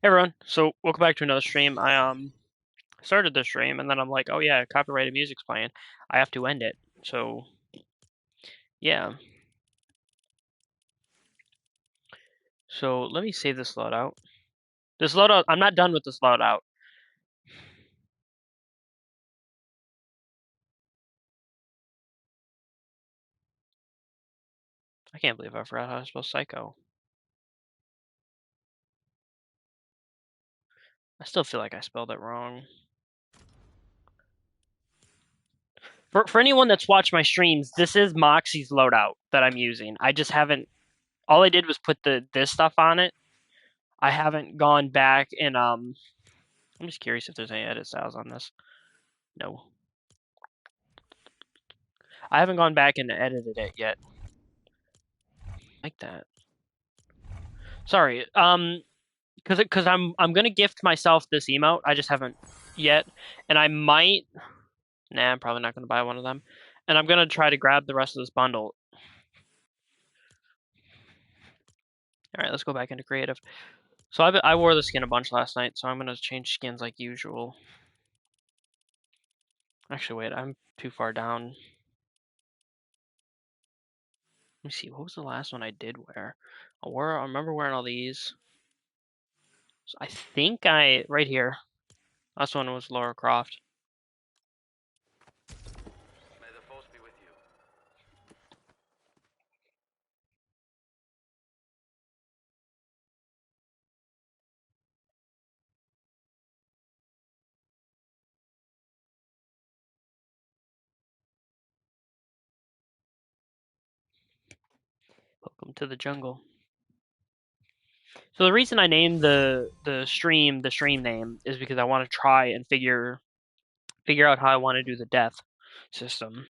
Hey everyone, so welcome back to another stream. I started this stream and then I'm like, oh yeah, copyrighted music's playing. I have to end it. So yeah. So let me save this loadout. This loadout, I'm not done with this loadout. I can't believe I forgot how to spell psycho. I still feel like I spelled it wrong. For anyone that's watched my streams, this is Moxie's loadout that I'm using. I just haven't. All I did was put this stuff on it. I haven't gone back and I'm just curious if there's any edit styles on this. No. I haven't gone back and edited it yet. Like that. Sorry. Because I'm gonna gift myself this emote. I just haven't yet, and I might. Nah, I'm probably not gonna buy one of them, and I'm gonna try to grab the rest of this bundle. All right, let's go back into creative. So I wore the skin a bunch last night, so I'm gonna change skins like usual. Actually, wait, I'm too far down. Let me see. What was the last one I did wear? I remember wearing all these. So I think right here. Last one was Laura Croft. May the force be with you. Welcome to the jungle. So the reason I named the stream name is because I want to try and figure out how I want to do the death system.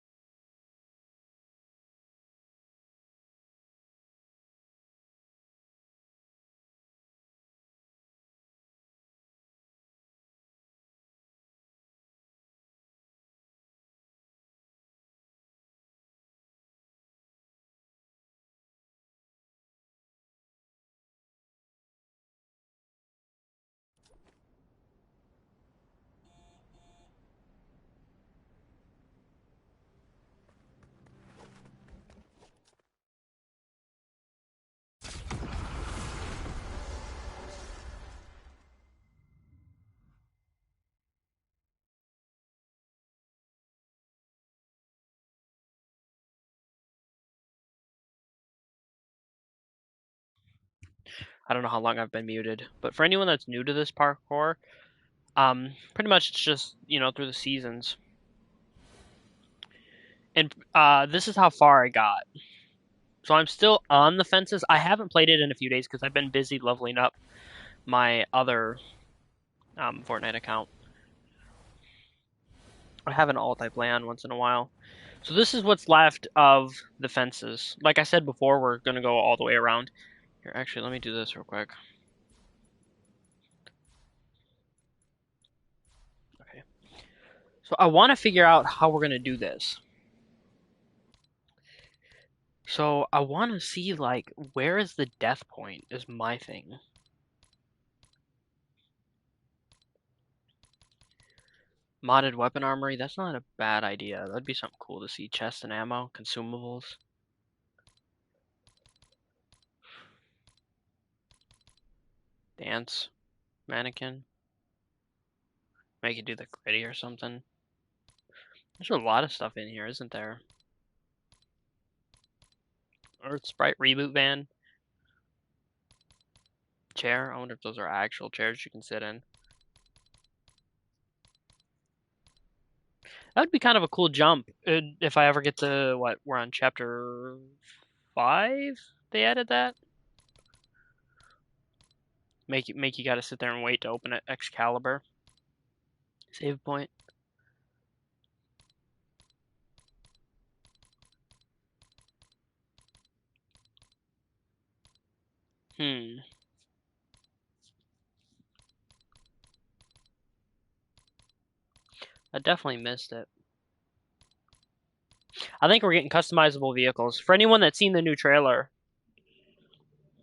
I don't know how long I've been muted, but for anyone that's new to this parkour, pretty much it's just through the seasons. And this is how far I got. So I'm still on the fences. I haven't played it in a few days because I've been busy leveling up my other Fortnite account. I have an alt I play on once in a while. So this is what's left of the fences. Like I said before, we're gonna go all the way around. Here, actually, let me do this real quick. Okay. So I want to figure out how we're gonna do this. So I want to see like where is the death point is my thing. Modded weapon armory, that's not a bad idea. That'd be something cool to see. Chest and ammo, consumables. Dance, mannequin. Make it do the gritty or something. There's a lot of stuff in here, isn't there? Earth Sprite reboot van. Chair. I wonder if those are actual chairs you can sit in. That would be kind of a cool jump if I ever get to what we're on chapter 5. They added that. Make you gotta sit there and wait to open it. Excalibur. Save point. I definitely missed it. I think we're getting customizable vehicles. For anyone that's seen the new trailer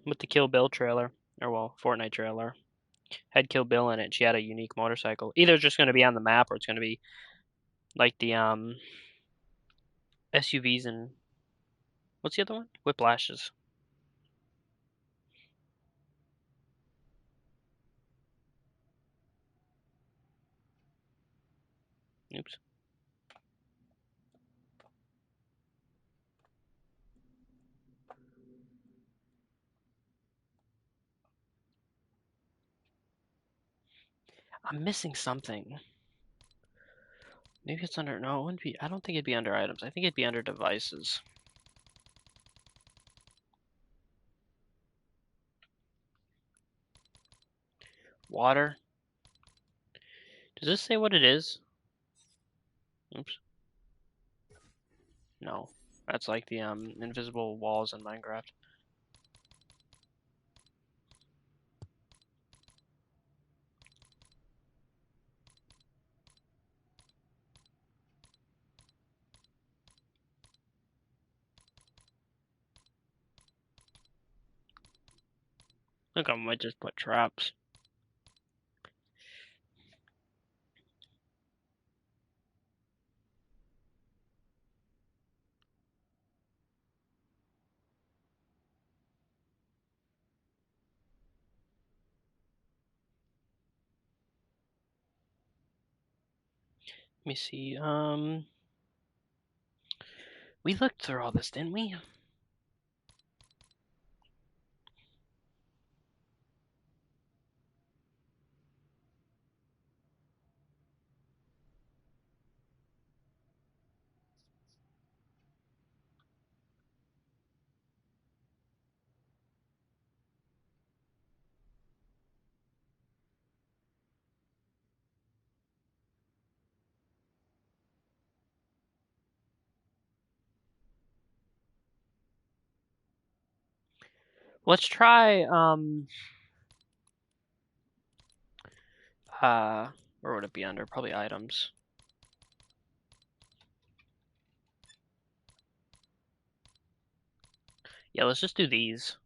with the Kill Bill trailer, or well, Fortnite trailer, had Kill Bill in it. She had a unique motorcycle. Either it's just going to be on the map or it's going to be like the SUVs and what's the other one? Whiplashes. Oops. I'm missing something. Maybe it's under, no, it wouldn't be, I don't think it'd be under items. I think it'd be under devices. Water. Does this say what it is? Oops. No. That's like the invisible walls in Minecraft. Look, I might just put traps. Let me see. We looked through all this, didn't we? Let's try where would it be under? Probably items. Yeah, let's just do these.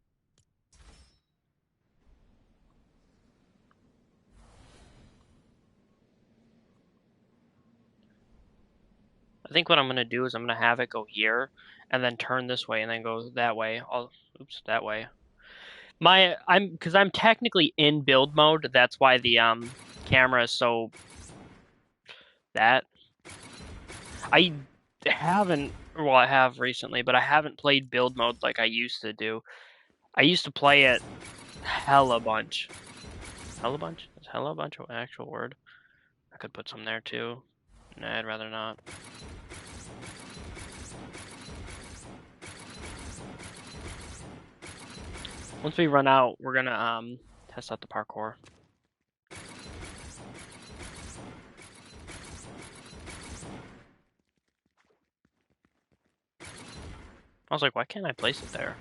I think what I'm gonna do is I'm gonna have it go here and then turn this way and then go that way. Oops, that way. Because I'm technically in build mode. That's why the camera is so that I haven't. Well, I have recently, but I haven't played build mode like I used to do. I used to play it hella bunch. Hella bunch? Is hella bunch an actual word? I could put some there too. Nah, I'd rather not. Once we run out, we're gonna test out the parkour. I was like, why can't I place it there?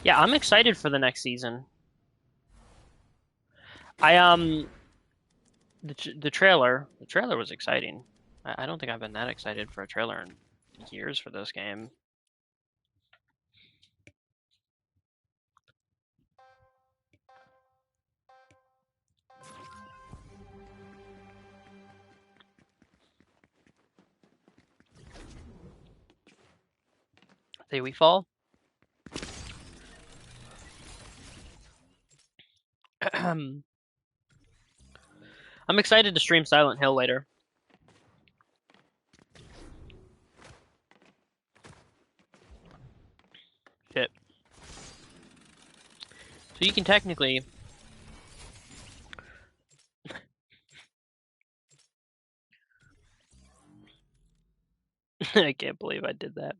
Yeah, I'm excited for the next season. I the trailer was exciting. I don't think I've been that excited for a trailer in years for this game. Say we fall. I'm excited to stream Silent Hill later. Shit. So you can technically. I can't believe I did that.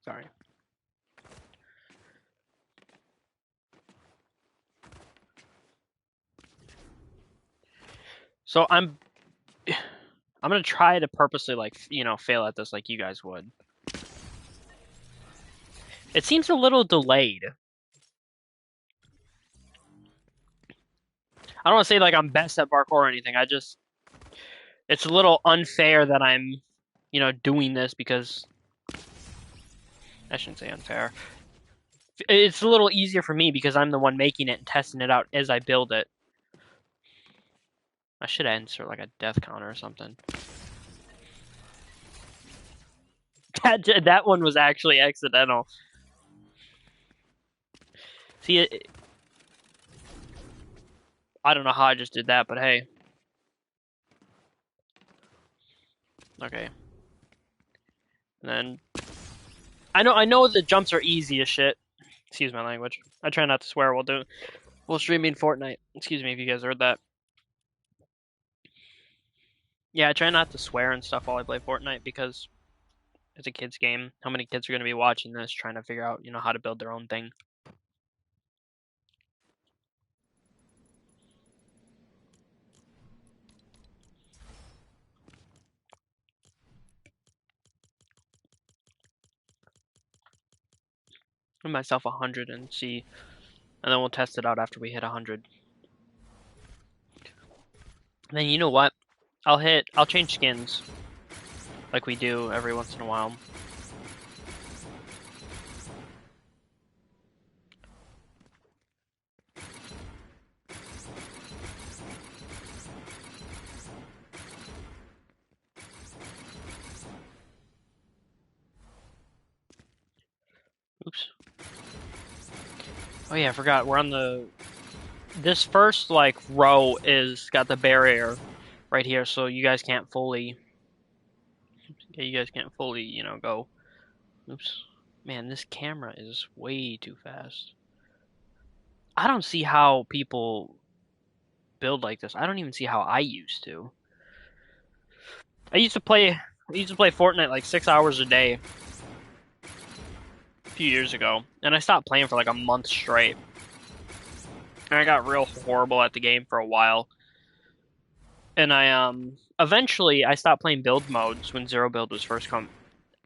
Sorry. So I'm gonna try to purposely fail at this like you guys would. It seems a little delayed. I don't want to say like I'm best at parkour or anything. It's a little unfair that I'm, doing this because I shouldn't say unfair. It's a little easier for me because I'm the one making it and testing it out as I build it. I should insert like a death counter or something. That one was actually accidental. See, I don't know how I just did that, but hey. Okay. And then I know the jumps are easy as shit. Excuse my language. I try not to swear while streaming Fortnite. Excuse me if you guys heard that. Yeah, I try not to swear and stuff while I play Fortnite because it's a kid's game. How many kids are going to be watching this trying to figure out, how to build their own thing? Give myself 100 and see, and then we'll test it out after we hit 100. And then you know what? I'll change skins like we do every once in a while. Oops. Oh yeah, I forgot. We're on this first like row is got the barrier right here, so you guys can't fully go. Oops. Man, this camera is way too fast. I don't see how people build like this. I don't even see how I used to. I used to play Fortnite like 6 hours a day a few years ago, and I stopped playing for like a month straight. And I got real horrible at the game for a while. And I eventually I stopped playing build modes when Zero Build was first come.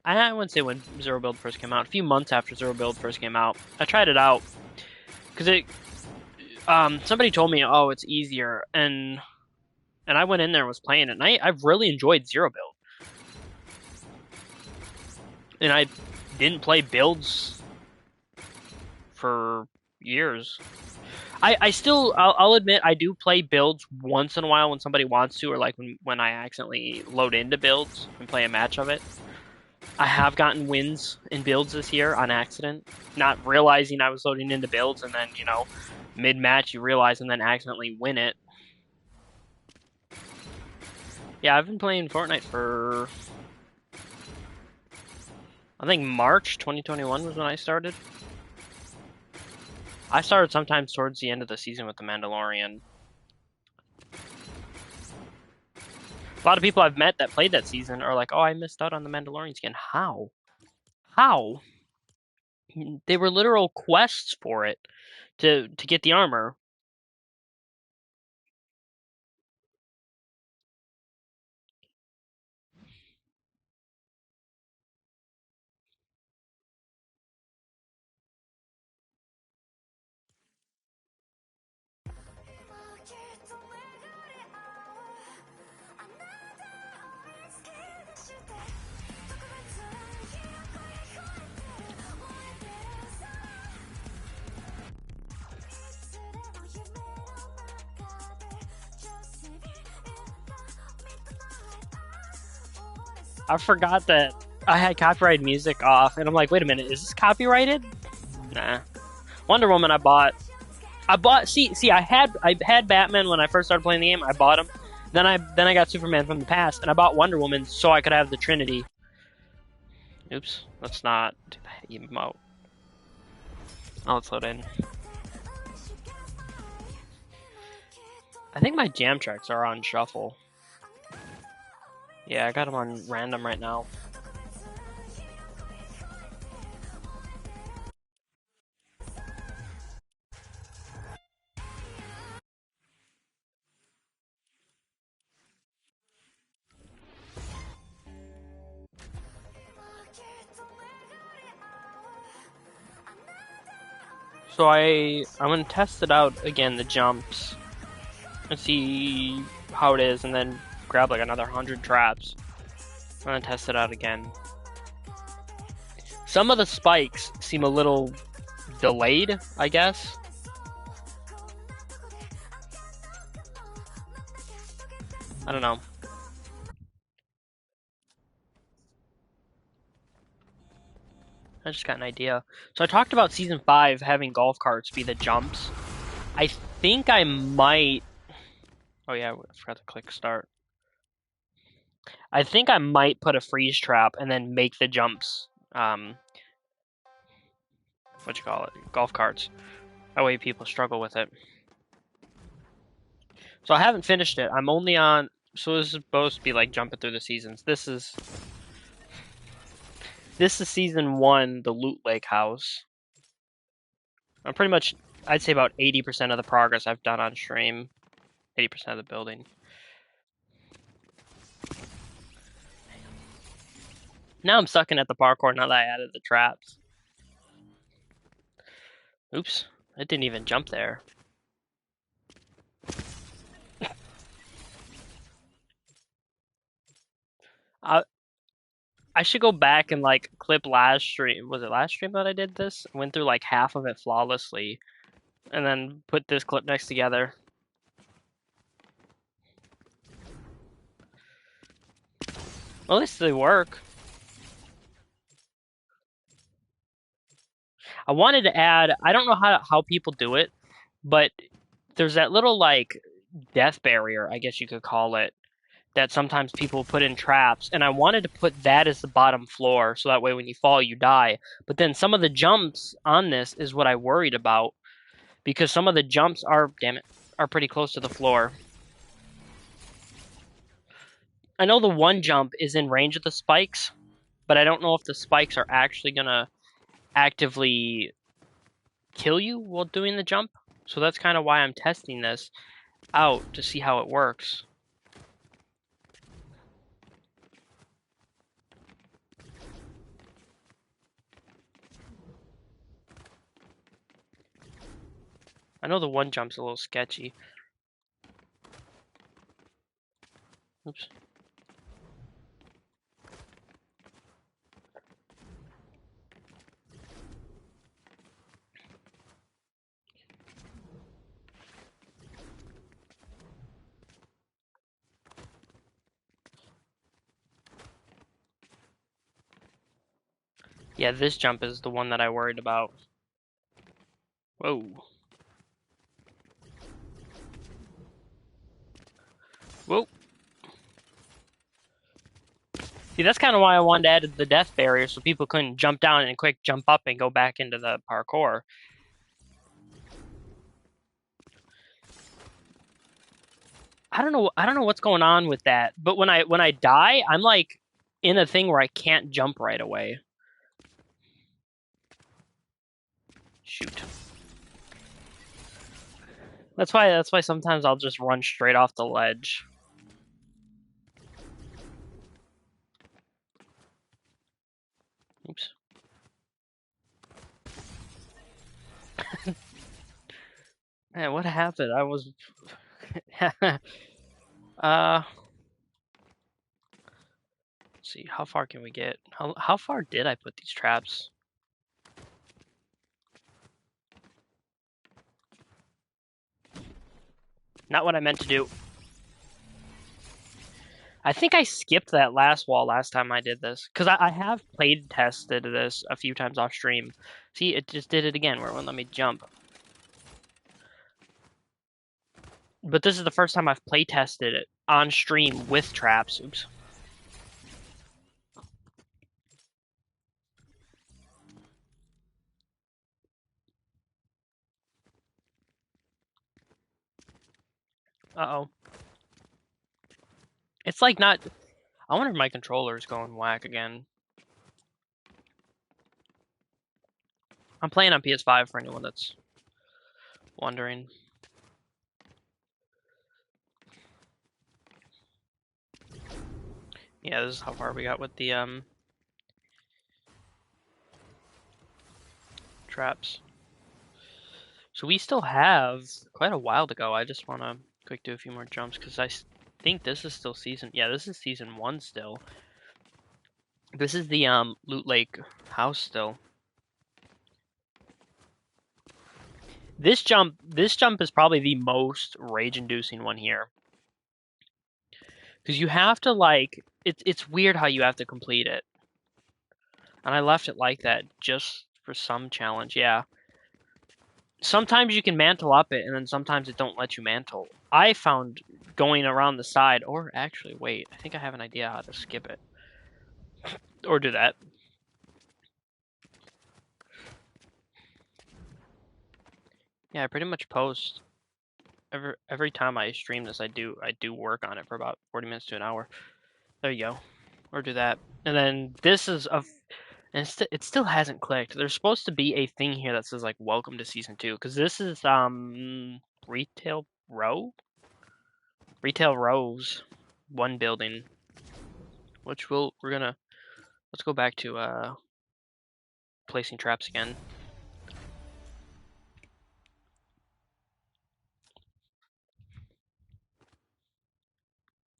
I wouldn't say when Zero Build first came out. A few months after Zero Build first came out, I tried it out because somebody told me, oh, it's easier, and I went in there and was playing it, and I've really enjoyed Zero Build. And I didn't play builds for years. I'll admit I do play builds once in a while when somebody wants to, or like when I accidentally load into builds and play a match of it. I have gotten wins in builds this year on accident, not realizing I was loading into builds, and then mid-match you realize and then accidentally win it. Yeah, I've been playing Fortnite for I think March 2021 was when I started. I started sometimes towards the end of the season with The Mandalorian. A lot of people I've met that played that season are like, oh, I missed out on the Mandalorian skin. How? How? They were literal quests for it to get the armor. I forgot that I had copyrighted music off, and I'm like, wait a minute, is this copyrighted? Nah. Wonder Woman I bought. I had Batman when I first started playing the game. I bought him. Then I got Superman from the past, and I bought Wonder Woman so I could have the Trinity. Oops, let's not do that emote. Oh, let's load in. I think my jam tracks are on shuffle. Yeah, I got them on random right now. So I'm gonna test it out again, the jumps. and see how it is, and then grab like another 100 traps, and then test it out again. Some of the spikes seem a little delayed, I guess. I don't know. I just got an idea. So I talked about season 5 having golf carts be the jumps. I think I might. Oh yeah, I forgot to click start. I think I might put a freeze trap and then make the jumps. What you call it? Golf carts. That way people struggle with it. So I haven't finished it. I'm only on. So this is supposed to be like jumping through the seasons. This is season 1, the Loot Lake house. I'm pretty much. I'd say about 80% of the progress I've done on stream. 80% of the building. Now I'm sucking at the parkour now that I added the traps. Oops, it didn't even jump there. I should go back and like clip last stream. Was it last stream that I did this? Went through like half of it flawlessly, and then put this clip next together. Well, at least they work. I wanted to add. I don't know how people do it, but there's that little like death barrier, I guess you could call it, that sometimes people put in traps, and I wanted to put that as the bottom floor, so that way when you fall, you die. But then some of the jumps on this is what I worried about, because some of the jumps are, damn it, are pretty close to the floor. I know the one jump is in range of the spikes, but I don't know if the spikes are actually gonna actively kill you while doing the jump. So that's kind of why I'm testing this out to see how it works. I know the one jump's a little sketchy. Oops. Yeah, this jump is the one that I worried about. Whoa. Whoa. See, that's kind of why I wanted to add the death barrier, so people couldn't jump down and quick jump up and go back into the parkour. I don't know what's going on with that, but when I die, I'm like in a thing where I can't jump right away. Shoot. That's why sometimes I'll just run straight off the ledge. Oops. Man, what happened? I was let's see, how far can we get? How far did I put these traps? Not what I meant to do. I think I skipped that last wall last time I did this, because I have played tested this a few times off stream. See, it just did it again where it wouldn't let me jump. But this is the first time I've play tested it on stream with traps. Oops. Uh-oh. It's like not... I wonder if my controller's going whack again. I'm playing on PS5 for anyone that's wondering. Yeah, this is how far we got with the traps. So we still have quite a while to go. I just want to quick do a few more jumps because I think this is still season. Yeah, this is season 1 still. This is the Loot Lake house still. This jump is probably the most rage-inducing one here. Because you have to like it's weird how you have to complete it. And I left it like that just for some challenge, yeah. Sometimes you can mantle up it, and then sometimes it don't let you mantle. I found going around the side, or actually, wait, I think I have an idea how to skip it. Or do that. Yeah, I pretty much post every time I stream this. I do work on it for about 40 minutes to an hour. There you go. Or do that. And then this is and it still hasn't clicked. There's supposed to be a thing here that says like welcome to season 2 because this is retail rows, one building, which we're gonna let's go back to placing traps again.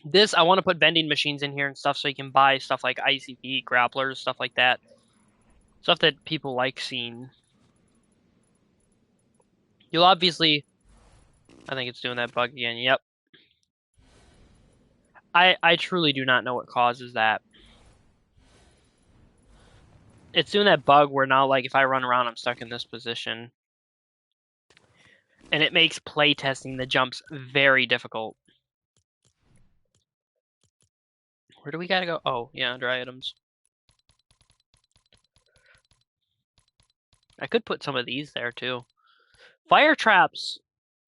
This I want to put vending machines in here and stuff so you can buy stuff like ICP grapplers, stuff like that, stuff that people like seeing. You'll obviously, I think it's doing that bug again. Yep. I truly do not know what causes that. It's doing that bug where now, like, if I run around, I'm stuck in this position. And it makes playtesting the jumps very difficult. Where do we gotta go? Oh, yeah, dry items. I could put some of these there, too. Fire traps.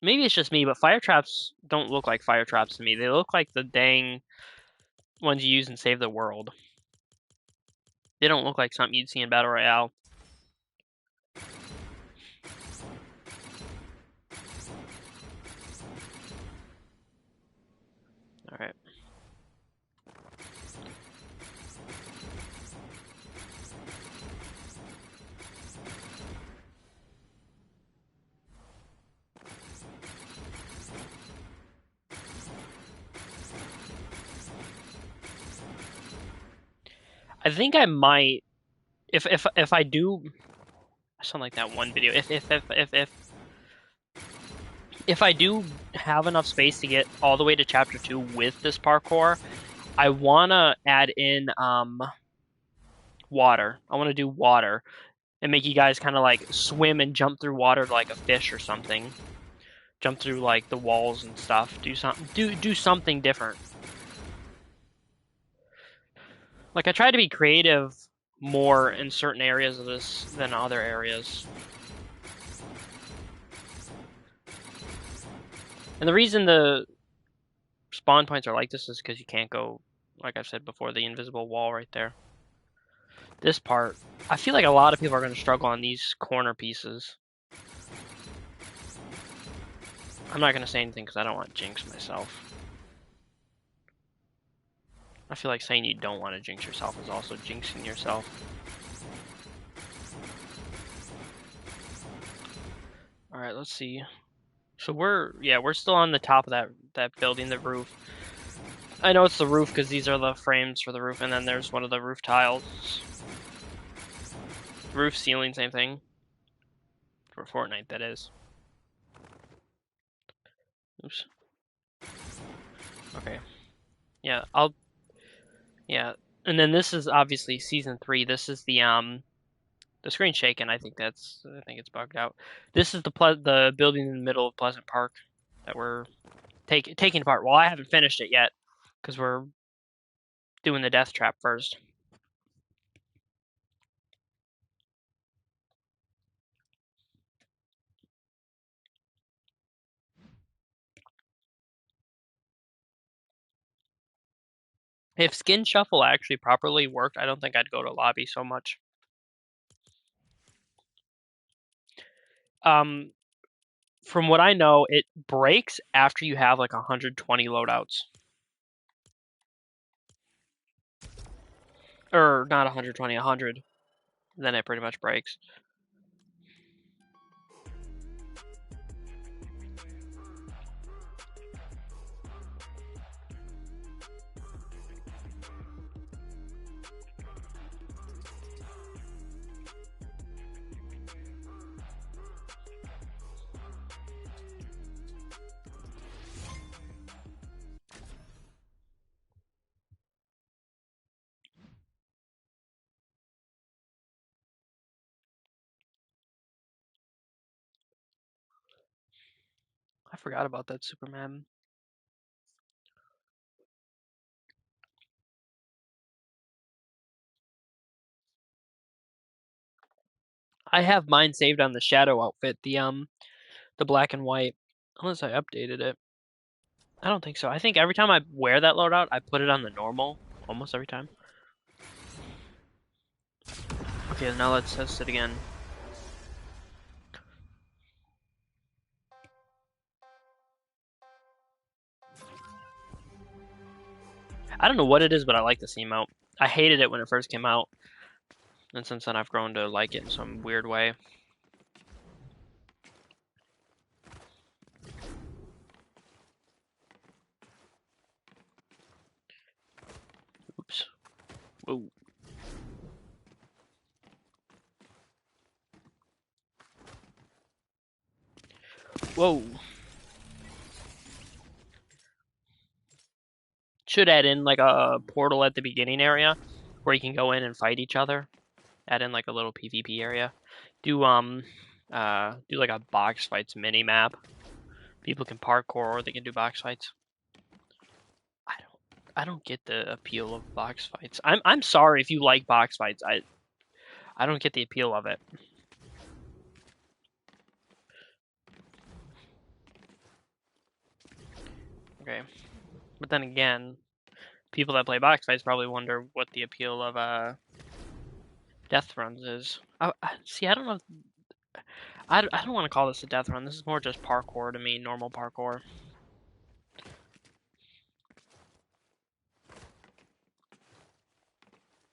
Maybe it's just me, but fire traps don't look like fire traps to me. They look like the dang ones you use in Save the World. They don't look like something you'd see in Battle Royale. Alright. I think I might if I do I sound like that one video. If I do have enough space to get all the way to chapter 2 with this parkour, I wanna add in water. I wanna do water and make you guys kind of like swim and jump through water like a fish or something. Jump through like the walls and stuff. Do something different. Like I try to be creative more in certain areas of this than other areas. And the reason the spawn points are like this is because you can't go, like I've said before, the invisible wall right there. This part, I feel like a lot of people are going to struggle on these corner pieces. I'm not going to say anything because I don't want to jinx myself. I feel like saying you don't want to jinx yourself is also jinxing yourself. Alright, let's see. So we're still on the top of that building, the roof. I know it's the roof because these are the frames for the roof, and then there's one of the roof tiles. Roof, ceiling, same thing. For Fortnite, that is. Oops. Okay. Yeah, and then this is obviously season 3. This is the screen's shaking. I think it's bugged out. This is the building in the middle of Pleasant Park that we're taking apart. Well, I haven't finished it yet because we're doing the death trap first. If Skin Shuffle actually properly worked, I don't think I'd go to lobby so much. From what I know, it breaks after you have like 120 loadouts. Or not 120, 100. Then it pretty much breaks. I forgot about that Superman. I have mine saved on the shadow outfit, the black and white. Unless I updated it. I don't think so. I think every time I wear that loadout, I put it on the normal. Almost every time. Okay, now let's test it again. I don't know what it is, but I like this emote. I hated it when it first came out. And since then, I've grown to like it in some weird way. Oops. Whoa. Whoa. Should add in like a portal at the beginning area where you can go in and fight each other. Add in like a little PvP area. Do like a box fights mini map. People can parkour or they can do box fights. I don't get the appeal of box fights. I'm sorry if you like box fights. I don't get the appeal of it. Okay. But then again, people that play box fights probably wonder what the appeal of death runs is. See, I don't know. I don't want to call this a death run. This is more just parkour to me, normal parkour.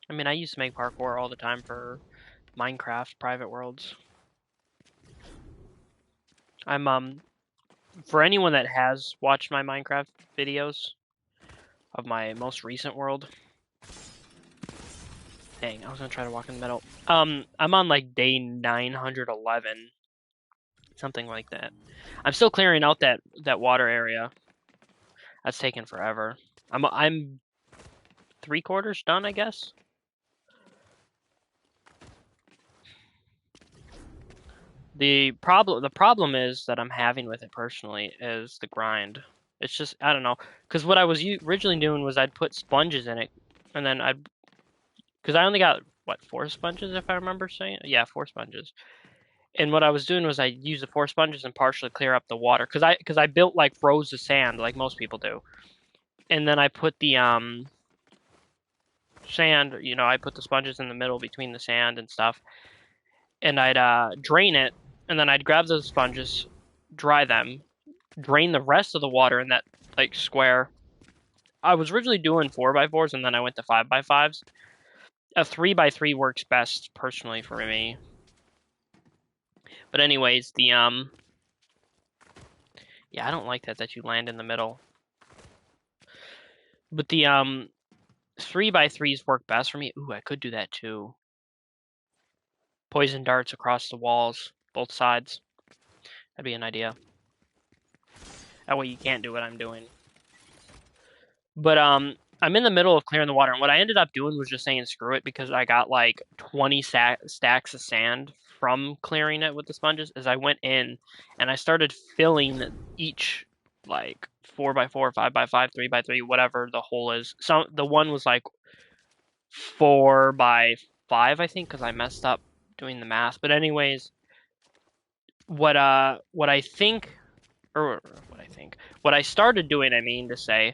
I mean, I used to make parkour all the time for Minecraft private worlds. I'm for anyone that has watched my Minecraft videos of my most recent world. Dang, I was gonna try to walk in the middle. I'm on like day 911, something like that. I'm still clearing out that water area. That's taken forever. I'm 3/4 done, I guess. The problem is that I'm having with it personally is the grind. It's just I don't know, because what I was originally doing was I'd put sponges in it, and then because I only got what 4 sponges if I remember saying, yeah, 4 sponges. And what I was doing was I used the 4 sponges and partially clear up the water because I built like rows of sand like most people do, and then I put the sand, I put the sponges in the middle between the sand and stuff, and I'd drain it, and then I'd grab those sponges, dry them, drain the rest of the water in that like square. I was originally doing 4x4s, and then I went to 5x5s. A 3x3 works best personally for me. But anyways, yeah, I don't like that you land in the middle. But the 3x3s work best for me. Ooh, I could do that too. Poison darts across the walls, both sides. That'd be an idea. That way you can't do what I'm doing. But I'm in the middle of clearing the water, and what I ended up doing was just saying screw it because I got like 20 stacks of sand from clearing it with the sponges. As I went in, and I started filling each like 4x4, 5x5, 3x3, whatever the hole is. So the one was like 4x5, I think, because I messed up doing the math. But anyways, what I think, or what I started doing, I mean to say,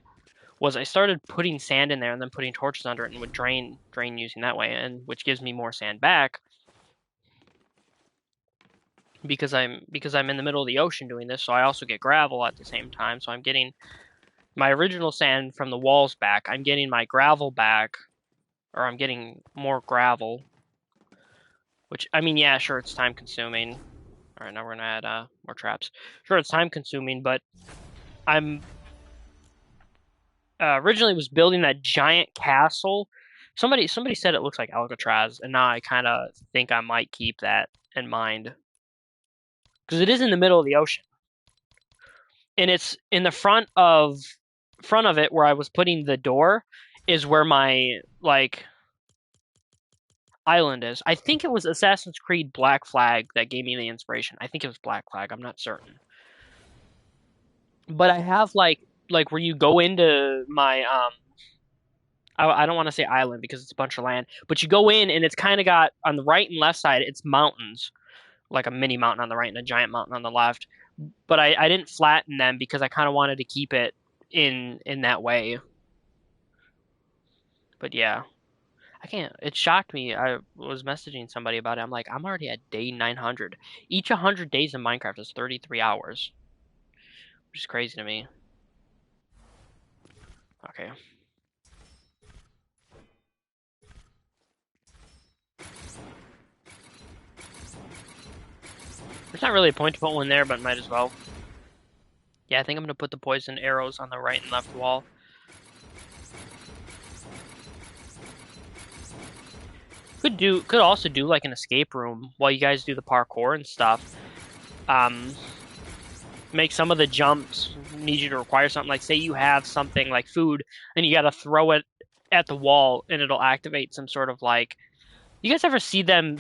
was I started putting sand in there and then putting torches under it and would drain using that way, and which gives me more sand back because I'm in the middle of the ocean doing this. So I also get gravel at the same time. So I'm getting my original sand from the walls back. I'm getting my gravel back, or I'm getting more gravel. Which I mean, yeah, sure, it's time consuming. All right, now we're gonna add more traps. Sure, it's time consuming, but I'm originally was building that giant castle. Somebody said it looks like Alcatraz, and now I kind of think I might keep that in mind because it is in the middle of the ocean, and it's in the front of it where I was putting the door is where my like island is. I think it was Assassin's Creed Black Flag that gave me the inspiration. I think it was Black Flag. I'm not certain. but I have like where you go into my I don't want to say island because it's a bunch of land, but you go in and it's kind of got on the right and left side it's mountains, like a mini mountain on the right and a giant mountain on the left. But I didn't flatten them because I kind of wanted to keep it in that way. But yeah, I can't. It shocked me. I was messaging somebody about it. I'm like, I'm already at day 900. Each 100 days in Minecraft is 33 hours, which is crazy to me. Okay. There's not really a point to put one there, but might as well. Yeah, I think I'm gonna put the poison arrows on the right and left wall. Could also do like an escape room while you guys do the parkour and stuff. Um, make some of the jumps need you to require something. Like say you have something like food and you gotta throw it at the wall and it'll activate some sort of like you guys ever see them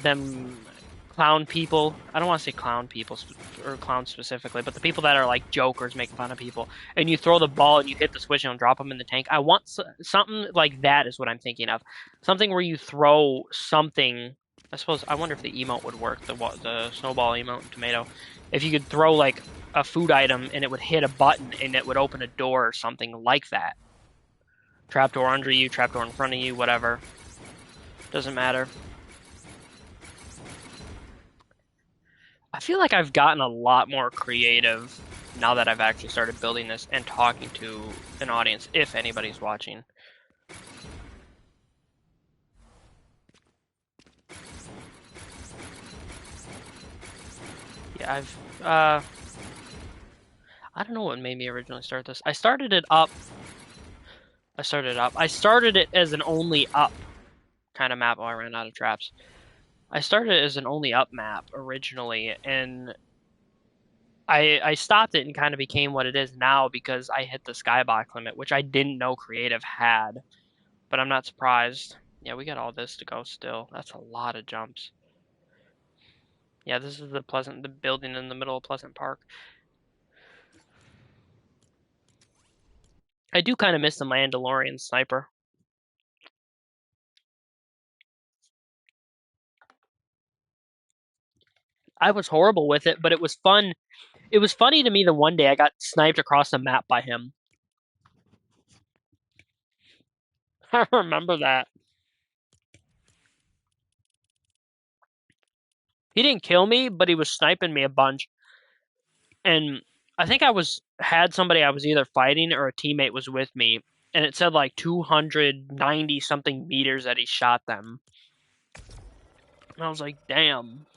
clown people? I don't want to say clown people or clown specifically, but the people that are like jokers making fun of people. And you throw the ball and you hit the switch and it'll drop them in the tank. I want something like that is what I'm thinking of. Something where you throw something. I suppose I wonder if the emote would work. The snowball emote and tomato. If you could throw like a food item and it would hit a button and it would open a door or something like that. Trapdoor under you, trapdoor in front of you, whatever. Doesn't matter. I feel like I've gotten a lot more creative now that I've actually started building this and talking to an audience, if anybody's watching. Yeah, I don't know what made me originally start this. I started it up. I started it as an only up kind of map. Oh, I ran out of traps. I started it as an only up map originally, and I stopped it and kind of became what it is now because I hit the skybox limit, which I didn't know creative had. But I'm not surprised. Yeah, we got all this to go still. That's a lot of jumps. Yeah, this is the building in the middle of Pleasant Park. I do kind of miss the Mandalorian sniper. I was horrible with it, but it was fun. It was funny to me the one day I got sniped across the map by him. I remember that. He didn't kill me, but he was sniping me a bunch. And I think I had somebody I was either fighting or a teammate was with me, and it said like 290 something meters that he shot them. And I was like, damn.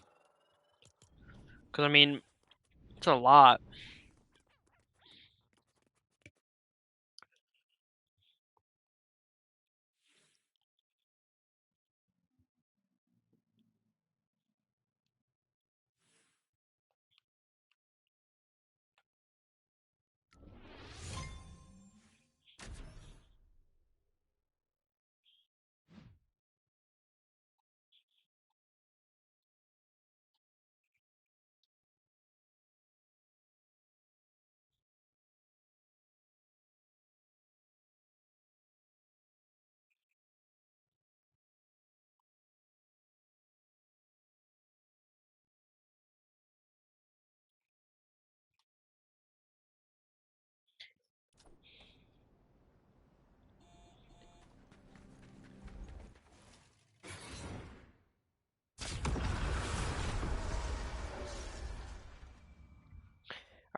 Because I mean, it's a lot.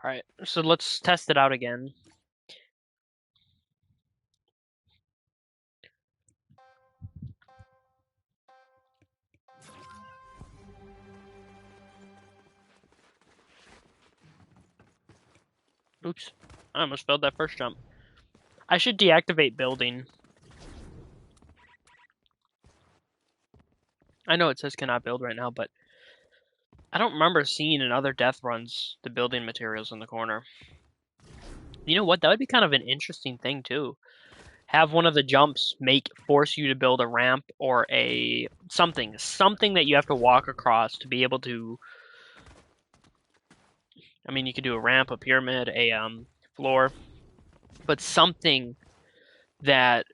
All right, so let's test it out again. Oops, I almost failed that first jump. I should deactivate building. I know it says cannot build right now, but I don't remember seeing in other death runs the building materials in the corner. You know what? That would be kind of an interesting thing too. Have one of the jumps force you to build a ramp or a something that you have to walk across to be able to. I mean, you could do a ramp, a pyramid, a floor, but something that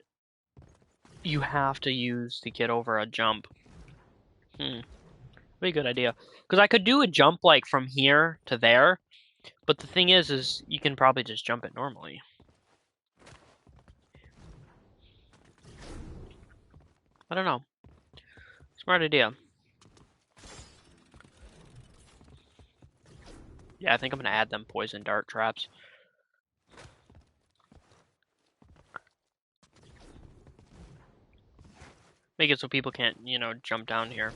you have to use to get over a jump. Pretty good idea. Because I could do a jump like from here to there, but the thing is you can probably just jump it normally. I don't know. Smart idea. Yeah, I think I'm gonna add them poison dart traps. Make it so people can't, jump down here.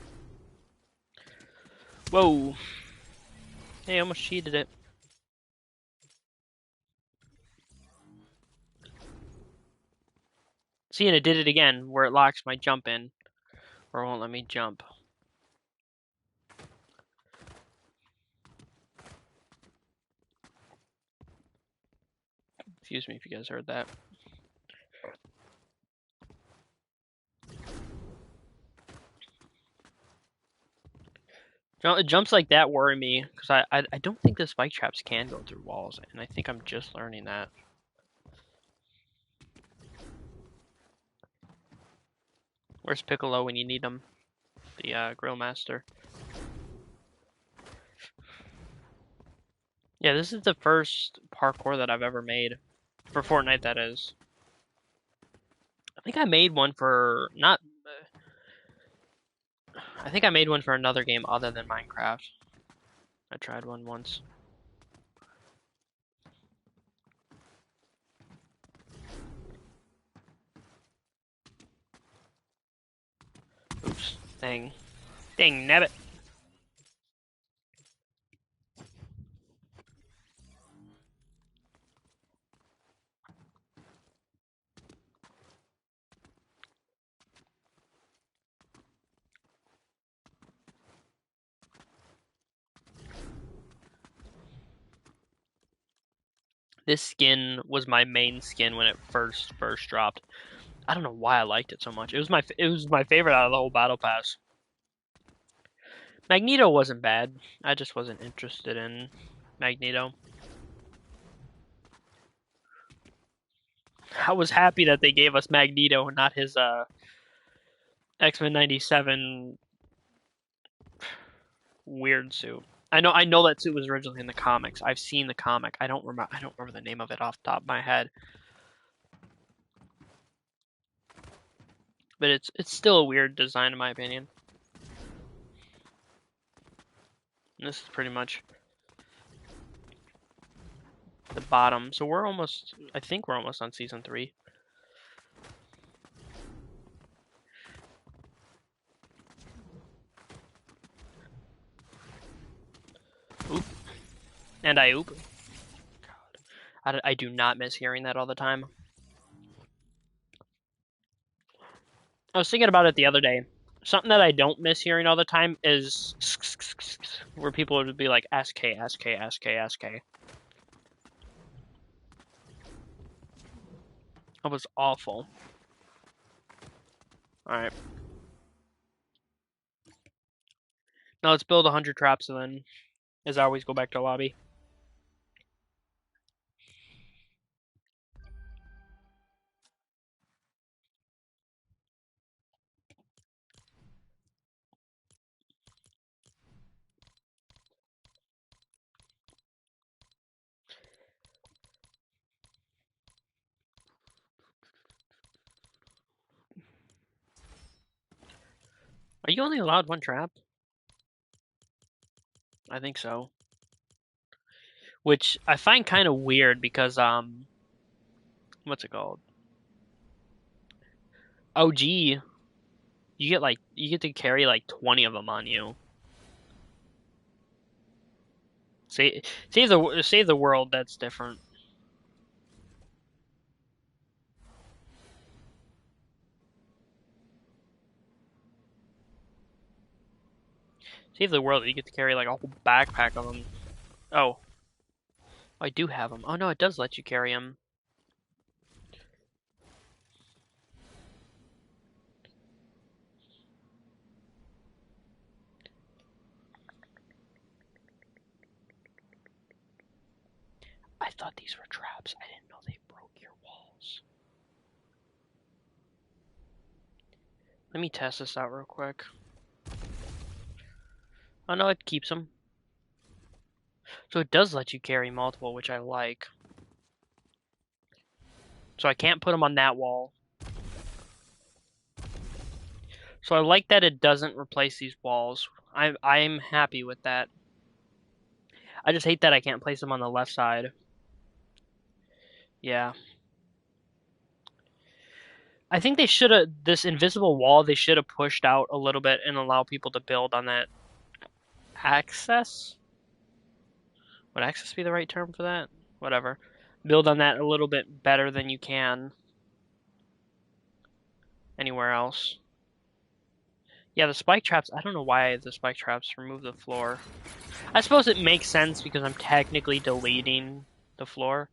Whoa. Hey, I almost cheated it. See, and it did it again, where it locks my jump in, or won't let me jump. Excuse me if you guys heard that. Jumps like that worry me, because I don't think the spike traps can go through walls, and I think I'm just learning that. Where's Piccolo when you need him? The grill master. Yeah, this is the first parkour that I've ever made. For Fortnite, that is. I think I made one for, not... I think I made one for another game other than Minecraft. I tried one once. Oops. Dang. Dang, nabbit. This skin was my main skin when it first dropped. I don't know why I liked it so much. It was my favorite out of the whole battle pass. Magneto wasn't bad. I just wasn't interested in Magneto. I was happy that they gave us Magneto and not his X-Men 97 weird suit. I know that suit was originally in the comics. I've seen the comic. I don't remember the name of it off the top of my head. But it's still a weird design in my opinion. And this is pretty much the bottom. So I think we're almost on season 3. Oop. And I oop. God. I do not miss hearing that all the time. I was thinking about it the other day. Something that I don't miss hearing all the time is where people would be like SK, SK, SK, SK. That was awful. Alright. Now let's build 100 traps and then, as I always, go back to lobby. Are you only allowed 1 trap? I think so. Which I find kind of weird because, what's it called? OG, you get to carry like 20 of them on you. Save the world, that's different. Save the world, you get to carry like a whole backpack of them. Oh, I do have them. Oh no, it does let you carry them. thought these were traps. I didn't know they broke your walls. Let me test this out real quick. Oh no, it keeps them. So it does let you carry multiple, which I like. So I can't put them on that wall. So I like that it doesn't replace these walls. I'm happy with that. I just hate that I can't place them on the left side. Yeah. I think they should have, this invisible wall, they should have pushed out a little bit and allow people to build on that access. Would access be the right term for that? Whatever. Build on that a little bit better than you can anywhere else. Yeah, the spike traps, I don't know why the spike traps remove the floor. I suppose it makes sense because I'm technically deleting the floor.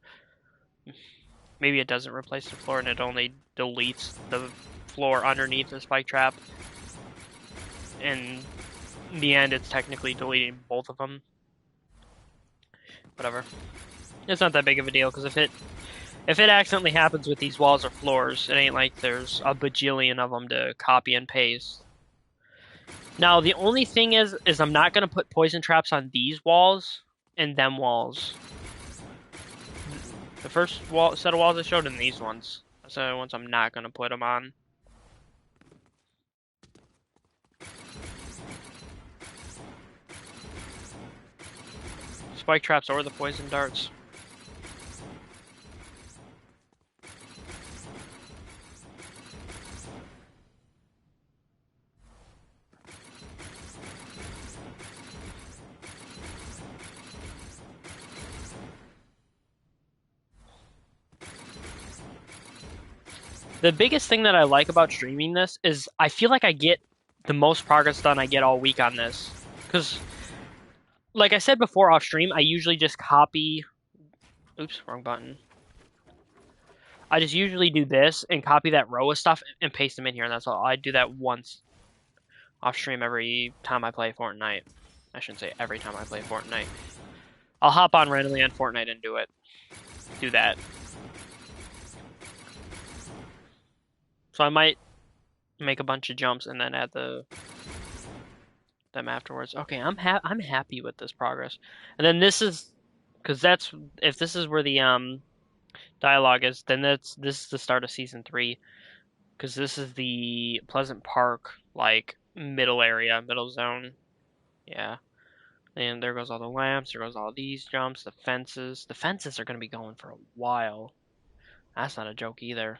Maybe it doesn't replace the floor and it only deletes the floor underneath the spike trap. And in the end, it's technically deleting both of them. Whatever. It's not that big of a deal because if it accidentally happens with these walls or floors, it ain't like there's a bajillion of them to copy and paste. Now the only thing is I'm not gonna put poison traps on these walls and them walls. The first set of walls I showed and these ones. That's the ones I'm not gonna put them on. Spike traps or the poison darts. The biggest thing that I like about streaming this is I feel like I get the most progress done I get all week on this. Because, like I said before off stream, I usually just copy. Oops, wrong button. I just usually do this and copy that row of stuff and paste them in here, and that's all. I do that once off stream every time I play Fortnite. I shouldn't say every time I play Fortnite. I'll hop on randomly on Fortnite and do it. Do that. So I might make a bunch of jumps and then add them afterwards. Okay, I'm happy with this progress. And then this is because that's if this is where the dialogue is, then this is the start of season 3 because this is the Pleasant Park like middle area, middle zone. Yeah. And there goes all the lamps, there goes all these jumps, the fences. The fences are going to be going for a while. That's not a joke either.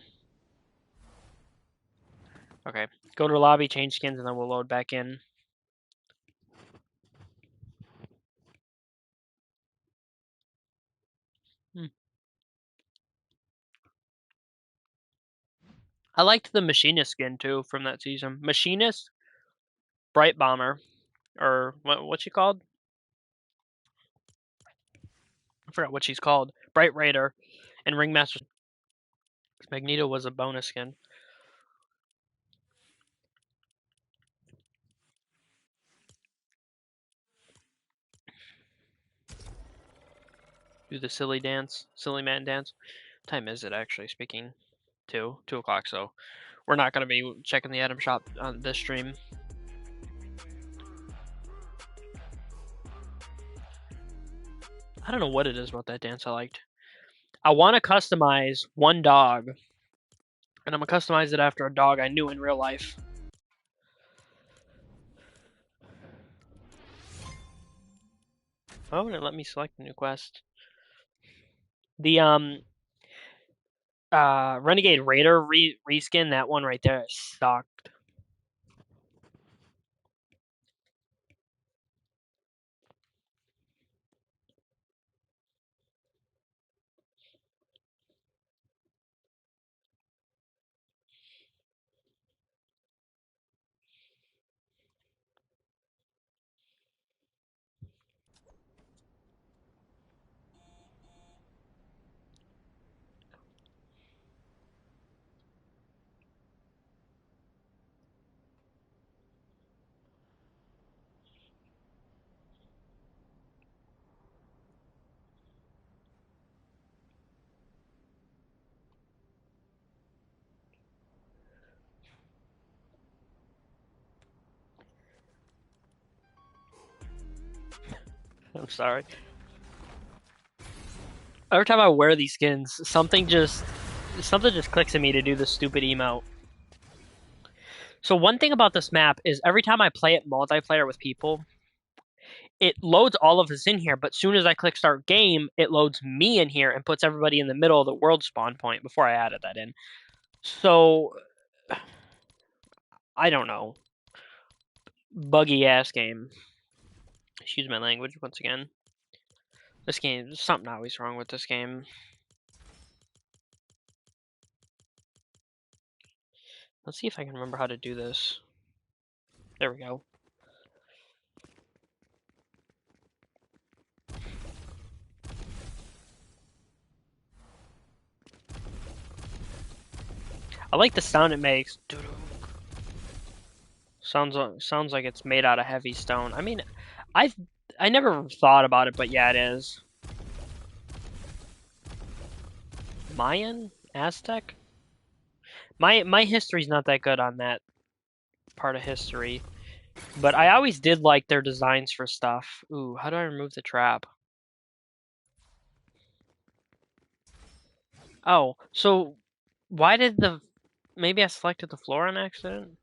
Okay, go to the lobby, change skins, and then we'll load back in. I liked the Machinist skin too from that season. Machinist, Bright Bomber, or what's she called? I forgot what she's called. Bright Raider, and Ringmaster. Magneto was a bonus skin. Do the silly dance, silly man dance. What time is it actually? Speaking, 2 o'clock. So we're not gonna be checking the item shop on this stream. I don't know what it is about that dance I liked. I want to customize one dog, and I'm gonna customize it after a dog I knew in real life. Oh, and it let me select a new quest. The Renegade Raider reskin, that one right there sucked. I'm sorry. Every time I wear these skins, something just clicks in me to do the stupid emote. So one thing about this map is every time I play it multiplayer with people, it loads all of us in here, but soon as I click start game, it loads me in here and puts everybody in the middle of the world spawn point before I added that in. So I don't know. Buggy ass game. Excuse my language once again. This game, there's something always wrong with this game. Let's see if I can remember how to do this. There we go. I like the sound it makes. Sounds like it's made out of heavy stone. I mean, I've I never thought about it, but yeah, it is. Mayan? Aztec? My history's not that good on that part of history, but I always did like their designs for stuff. Ooh, how do I remove the trap? Oh, so why did the maybe I selected the floor on accident?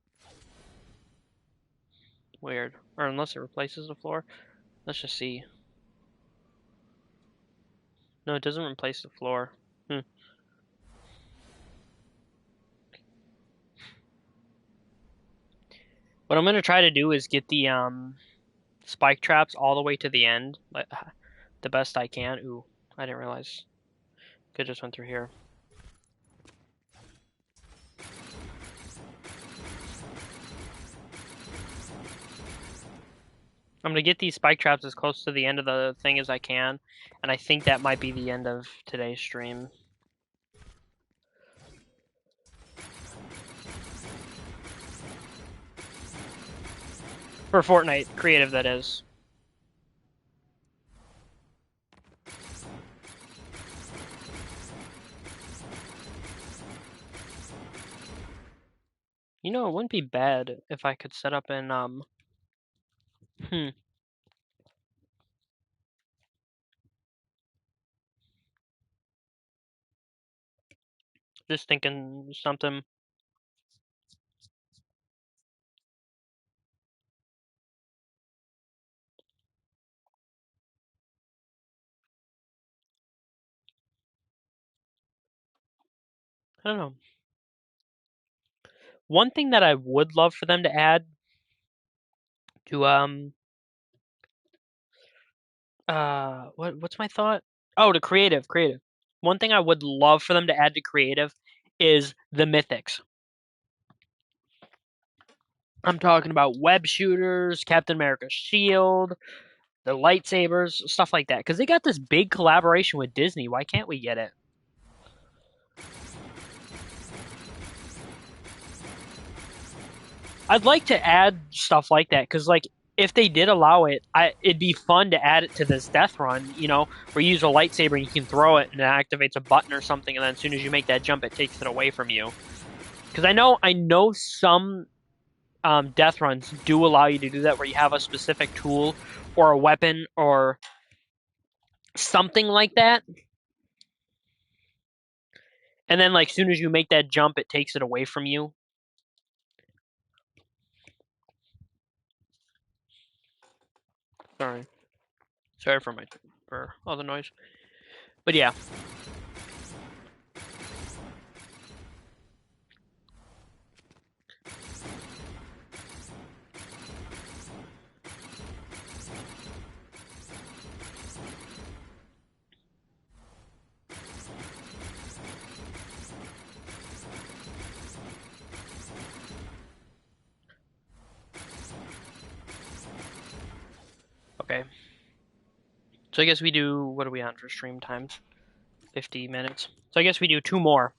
Weird. Or unless it replaces the floor. Let's just see. No, it doesn't replace the floor. Hmm. What I'm gonna try to do is get the spike traps all the way to the end, like the best I can. Ooh, I didn't realize. Could just went through here. I'm gonna get these spike traps as close to the end of the thing as I can, and I think that might be the end of today's stream. For Fortnite, creative that is. You know, it wouldn't be bad if I could set up in hmm, just thinking something. I don't know. One thing that I would love for them to add to what's my thought? Oh, to creative. One thing I would love for them to add to creative is the mythics. I'm talking about web shooters, Captain America's shield, the lightsabers, stuff like that. Because they got this big collaboration with Disney. Why can't we get it? I'd like to add stuff like that because, like, if they did allow it, it'd be fun to add it to this death run. You know, where you use a lightsaber and you can throw it and it activates a button or something, and then as soon as you make that jump, it takes it away from you. Because I know some death runs do allow you to do that, where you have a specific tool or a weapon or something like that, and then like as soon as you make that jump, it takes it away from you. Sorry, sorry for all the noise, but yeah. Okay, so I guess we do. What are we on for stream times? 50 minutes. So I guess we do two more.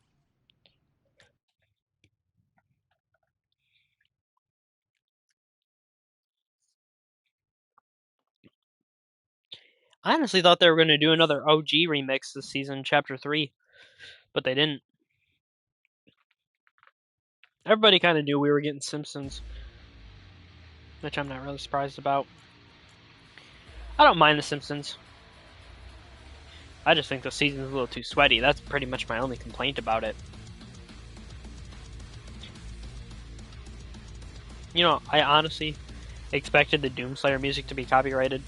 I honestly thought they were going to do another OG remix this season, Chapter 3, but they didn't. Everybody kind of knew we were getting Simpsons, which I'm not really surprised about. I don't mind The Simpsons. I just think the season's a little too sweaty. That's pretty much my only complaint about it. You know, I honestly expected the Doomslayer music to be copyrighted.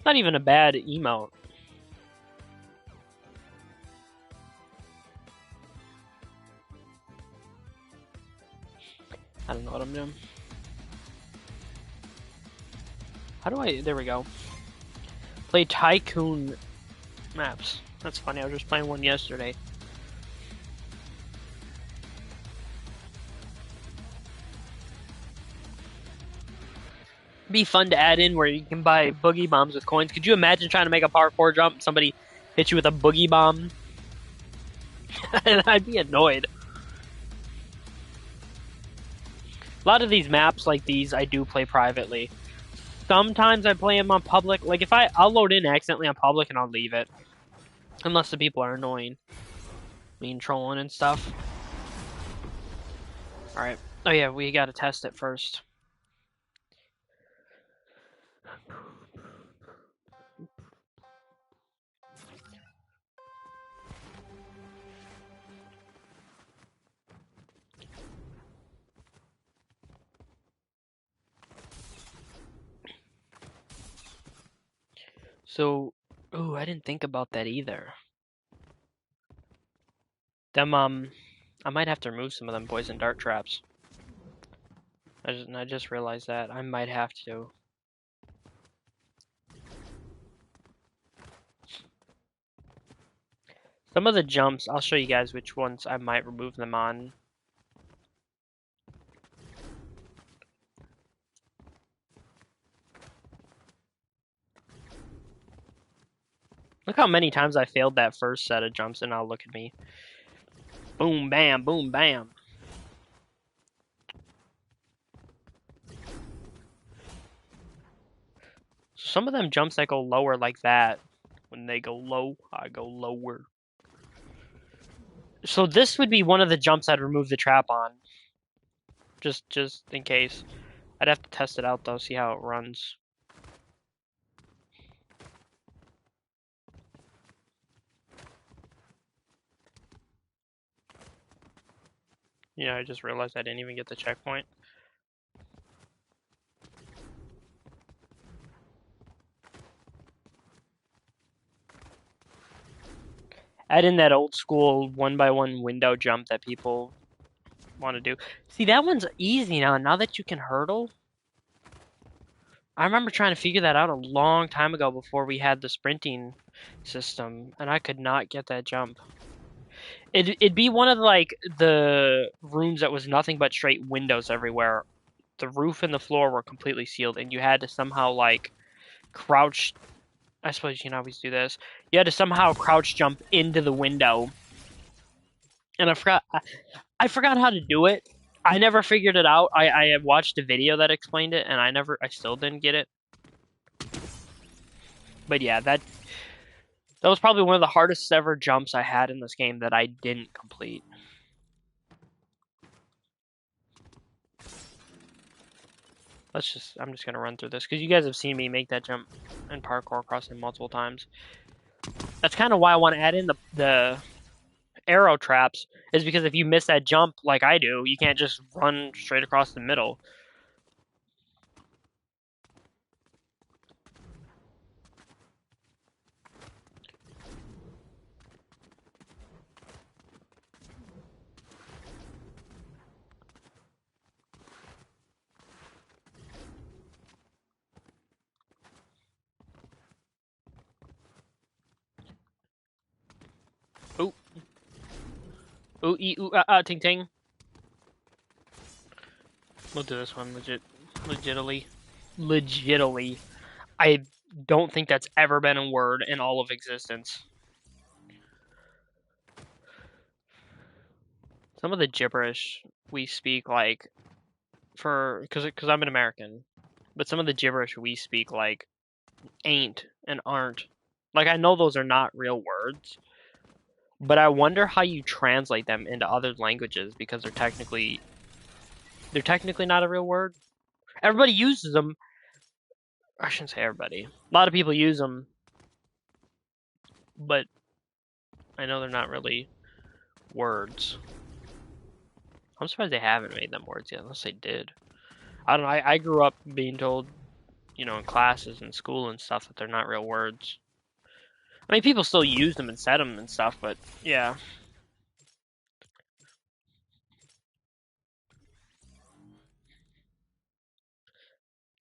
Not even a bad emote. I don't know what I'm doing. How do I... There we go. Play Tycoon maps. That's funny, I was just playing one yesterday. Be fun to add in where you can buy boogie bombs with coins. Could you imagine trying to make a parkour jump? Somebody hit you with a boogie bomb? And I'd be annoyed. A lot of these maps like these I do play privately. Sometimes I play them on public. Like if I'll load in accidentally on public and I'll leave it. Unless the people are annoying. Mean trolling and stuff. Alright. Oh yeah, we gotta test it first. So, ooh, I didn't think about that either. Them, I might have to remove some of them poison dart traps. I just realized that. I might have to. Some of the jumps, I'll show you guys which ones I might remove them on. Look how many times I failed that first set of jumps, and now look at me. Boom, bam, boom, bam. Some of them jumps that go lower like that. When they go low, I go lower. So this would be one of the jumps I'd remove the trap on. Just in case. I'd have to test it out though, see how it runs. Yeah, I just realized I didn't even get the checkpoint. Add in that old school 1x1 window jump that people want to do. See, that one's easy now. Now that you can hurdle. I remember trying to figure that out a long time ago before we had the sprinting system, and I could not get that jump. It'd be one of like the rooms that was nothing but straight windows everywhere. The roof and the floor were completely sealed, and you had to somehow like crouch. I suppose you can always do this. You had to somehow crouch jump into the window, and I forgot how to do it. I never figured it out. I watched a video that explained it, and I still didn't get it. But yeah, that was probably one of the hardest ever jumps I had in this game that I didn't complete. I'm just gonna run through this because you guys have seen me make that jump and parkour across it multiple times. That's kind of why I want to add in the arrow traps, is because if you miss that jump like I do, you can't just run straight across the middle. Ooh, ooh, ee, ooh, ting, ting. We'll do this one legitimately. I don't think that's ever been a word in all of existence. Some of the gibberish we speak like because I'm an American, but some of the gibberish we speak like ain't and aren't. Like I know those are not real words, But I wonder how you translate them into other languages because they're technically not a real word. Everybody uses them. I shouldn't say everybody. A lot of people use them, but I know they're not really words. I'm surprised they haven't made them words yet, unless they did. I don't know. I grew up being told, in classes and school and stuff that they're not real words. I mean, people still use them and said them and stuff, but yeah.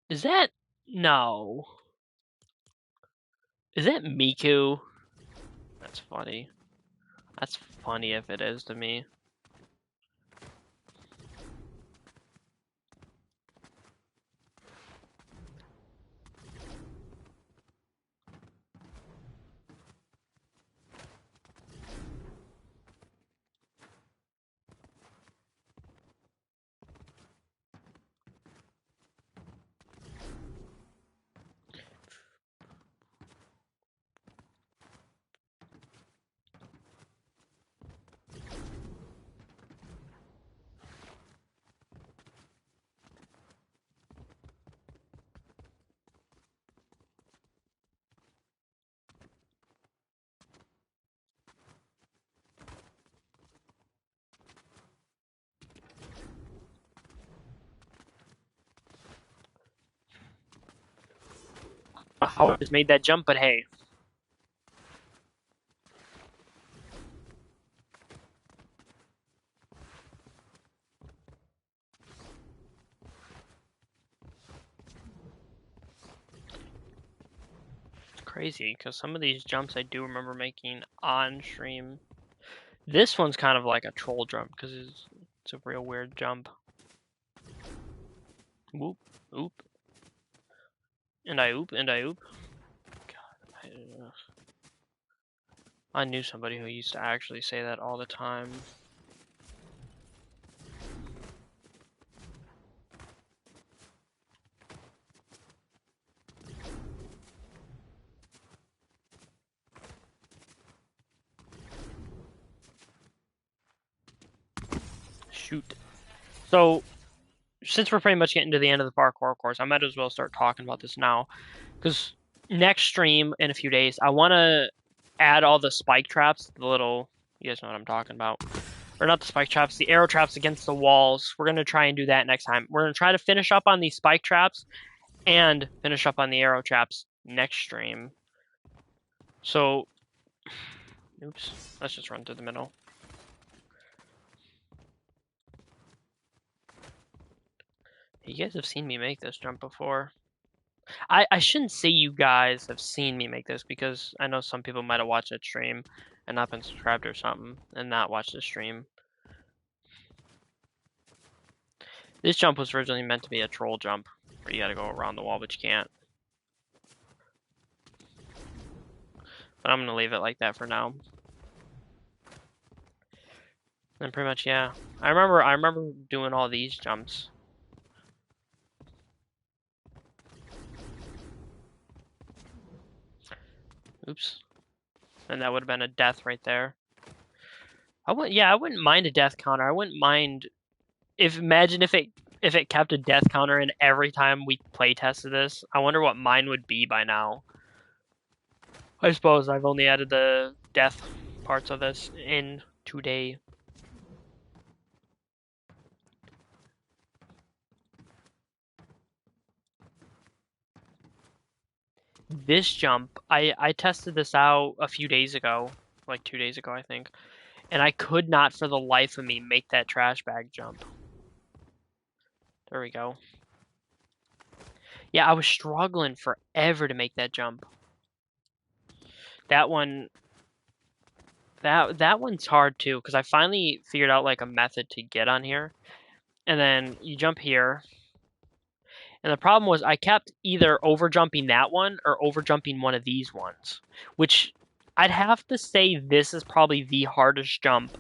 Is that no? Is that Miku? That's funny. That's funny if it is to me. How just made that jump, but hey, it's crazy because some of these jumps I do remember making on stream. This one's kind of like a troll jump because it's a real weird jump. Whoop, oop, and I oop, and I oop. God, I knew somebody who used to actually say that all the time. Shoot. So, since we're pretty much getting to the end of the parkour course, I might as well start talking about this now. Because next stream in a few days, I want to add all the spike traps, the little, you guys know what I'm talking about. Or not the spike traps, the arrow traps against the walls. We're going to try and do that next time. We're going to try to finish up on these spike traps and finish up on the arrow traps next stream. So, oops, let's just run through the middle. You guys have seen me make this jump before. I shouldn't say you guys have seen me make this because I know some people might have watched that stream and not been subscribed or something and not watched the stream. This jump was originally meant to be a troll jump where you gotta go around the wall, but you can't. But I'm gonna leave it like that for now. And pretty much, yeah. I remember doing all these jumps. Oops. And that would have been a death right there. I wouldn't mind a death counter. I wouldn't mind imagine if it kept a death counter in every time we play tested this. I wonder what mine would be by now. I suppose I've only added the death parts of this in today. This jump, I tested this out a few days ago, like 2 days ago, I think, and I could not for the life of me make that trash bag jump. There we go. Yeah, I was struggling forever to make that jump. That one, that one's hard too, because I finally figured out like a method to get on here. And then you jump here. And the problem was I kept either over jumping that one or over jumping one of these ones, which I'd have to say this is probably the hardest jump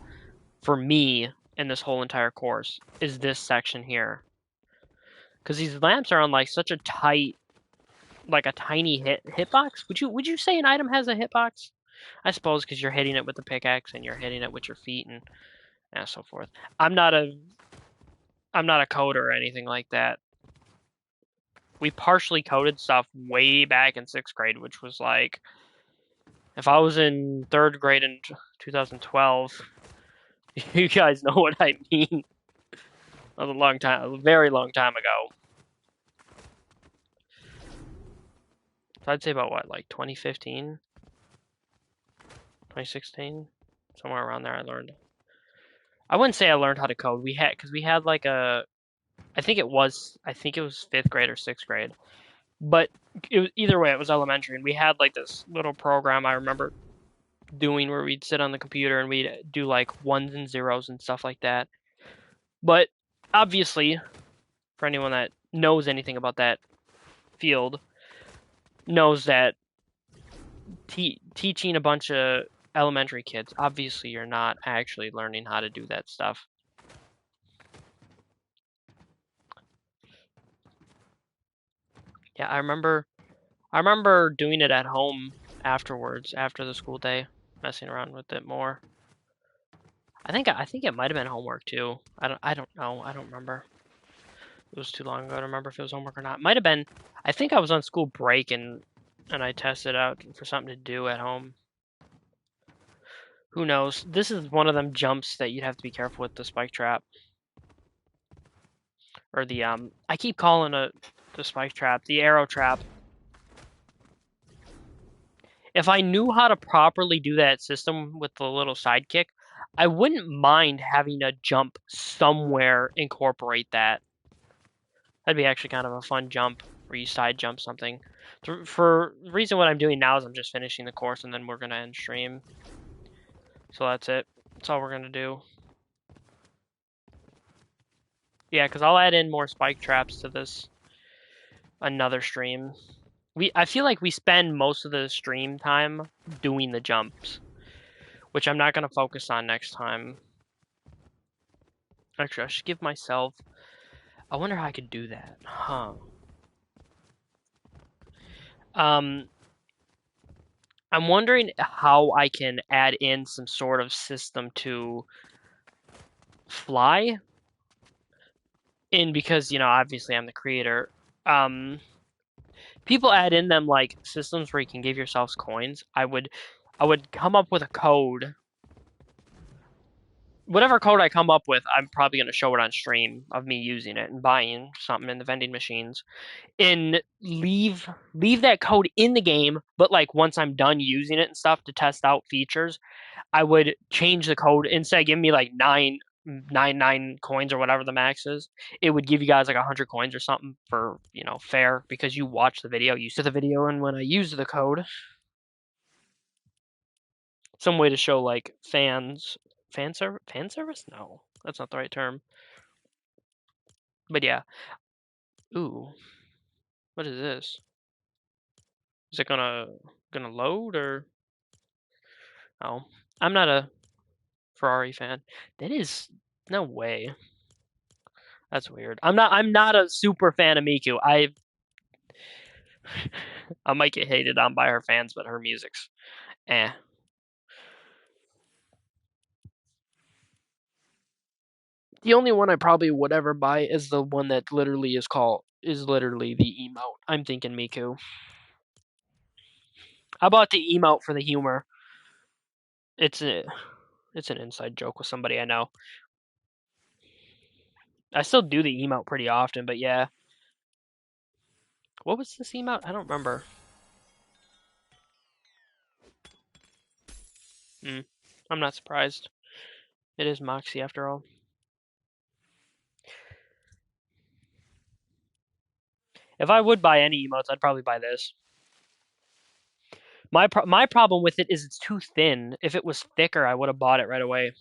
for me in this whole entire course is this section here. Because these lamps are on like such a tight, like a tiny hitbox. Would you say an item has a hitbox? I suppose because you're hitting it with the pickaxe and you're hitting it with your feet and so forth. I'm not a I'm not a coder or anything like that. We partially coded stuff way back in sixth grade, which was like if I was in third grade in 2012, you guys know what I mean. That was a long time, a very long time ago. So I'd say about what, like 2015, 2016, somewhere around there. I learned. I wouldn't say I learned how to code. Because we had like I think it was fifth grade or sixth grade. But it was either way, it was elementary, and we had like this little program I remember doing where we'd sit on the computer and we'd do like ones and zeros and stuff like that. But obviously, for anyone that knows anything about that field, knows that teaching a bunch of elementary kids, obviously you're not actually learning how to do that stuff. Yeah, I remember doing it at home afterwards, after the school day, messing around with it more. I think it might have been homework too. I don't know. I don't remember. It was too long ago to remember if it was homework or not. Might have been. I think I was on school break and I tested out for something to do at home. Who knows? This is one of them jumps that you'd have to be careful with the spike trap or the I keep calling it the spike trap, the arrow trap. If I knew how to properly do that system with the little sidekick, I wouldn't mind having a jump somewhere incorporate that. That'd be actually kind of a fun jump where you side jump something. For the reason what I'm doing now is I'm just finishing the course and then we're gonna end stream. So that's it. That's all we're gonna do. Yeah, because I'll add in more spike traps to this another stream. I feel like we spend most of the stream time doing the jumps, which I'm not gonna focus on next time. Actually, I should give myself. I wonder how I could do that. Huh. Um, I'm wondering how I can add in some sort of system to fly in because, obviously I'm the creator. Um, People add in them like systems where you can give yourselves coins. I would come up with a code. Whatever code I come up with, I'm probably going to show it on stream of me using it and buying something in the vending machines. And leave that code in the game, but like once I'm done using it and stuff to test out features, I would change the code instead of giving me like nine coins or whatever the max is. It would give you guys like 100 coins or something for fair because you watch the video, you see the video, and when I use the code, some way to show like fan service. No, that's not the right term. But yeah, ooh, what is this? Is it gonna load or? Oh, I'm not a Ferrari fan. That is no way. That's weird. I'm not a super fan of Miku. I might get hated on by her fans, but her music's eh. The only one I probably would ever buy is the one that is literally the emote. I'm thinking Miku. I bought the emote for the humor. It's a it's an inside joke with somebody I know. I still do the emote pretty often, but yeah. What was this emote? I don't remember. Hmm. I'm not surprised. It is Moxie after all. If I would buy any emotes, I'd probably buy this. My problem with it is it's too thin. If it was thicker, I would have bought it right away.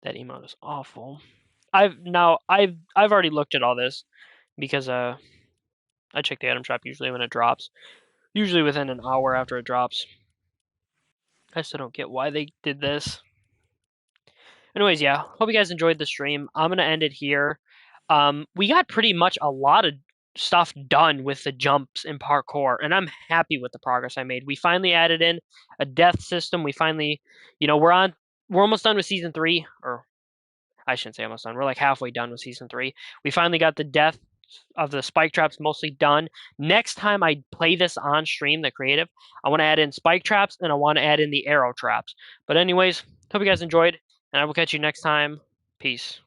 That emote is awful. I've already looked at all this because I check the item shop usually when it drops. Usually within an hour after it drops. I still don't get why they did this. Anyways, yeah. Hope you guys enjoyed the stream. I'm gonna end it here. We got pretty much a lot of stuff done with the jumps and parkour, and I'm happy with the progress I made. We finally added in a death system. We finally, we're almost done with season 3, or I shouldn't say almost done. We're like halfway done with season 3. We finally got the death of the spike traps mostly done. Next time I play this on stream, the creative, I want to add in spike traps and I want to add in the arrow traps. But anyways, hope you guys enjoyed, and I will catch you next time. Peace.